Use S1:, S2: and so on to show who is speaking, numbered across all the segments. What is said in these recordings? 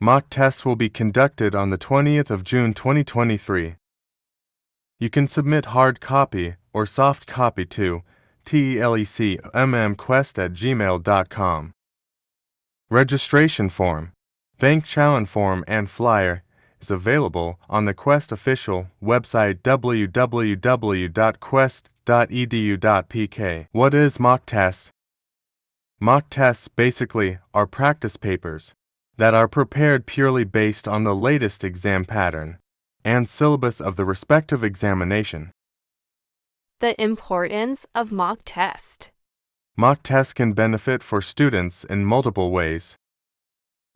S1: Mock tests will be conducted on the 20th of June 2023. You can submit hard copy or soft copy to telecmmquest@gmail.com. Registration form, bank challenge form and flyer is available on the Quest official website www.quest.edu.pk. What is mock test? Mock tests basically are practice papers that are prepared purely based on the latest exam pattern and syllabus of the respective examination.
S2: The importance of mock test.
S1: Mock tests can benefit for students in multiple ways.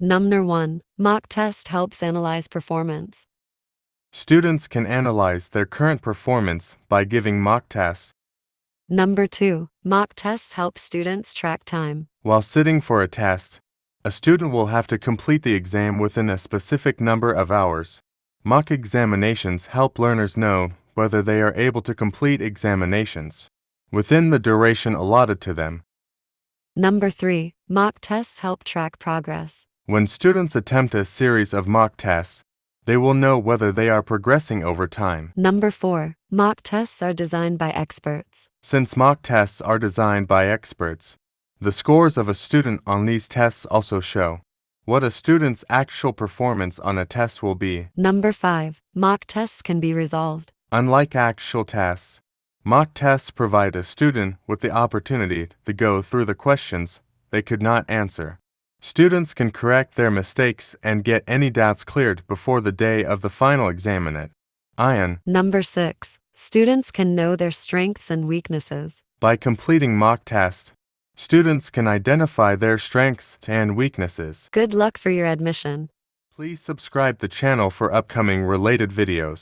S3: Number 1. Mock test helps analyze performance.
S1: Students can analyze their current performance by giving mock tests.
S3: Number 2. Mock tests help students track time.
S1: While sitting for a test, a student will have to complete the exam within a specific number of hours. Mock examinations help learners know whether they are able to complete examinations within the duration allotted to them.
S3: Number 3. Mock tests help track progress.
S1: When students attempt a series of mock tests, they will know whether they are progressing over time.
S3: Number 4. Mock tests are designed by experts.
S1: Since mock tests are designed by experts, the scores of a student on these tests also show what a student's actual performance on a test will be.
S3: Number 5. Mock tests can be resolved.
S1: Unlike actual tests, mock tests provide a student with the opportunity to go through the questions they could not answer. Students can correct their mistakes and get any doubts cleared before the day of the final examination.
S3: Number 6. Students can know their strengths and weaknesses.
S1: By completing mock tests, students can identify their strengths and weaknesses.
S3: Good luck for your admission.
S1: Please subscribe the channel for upcoming related videos.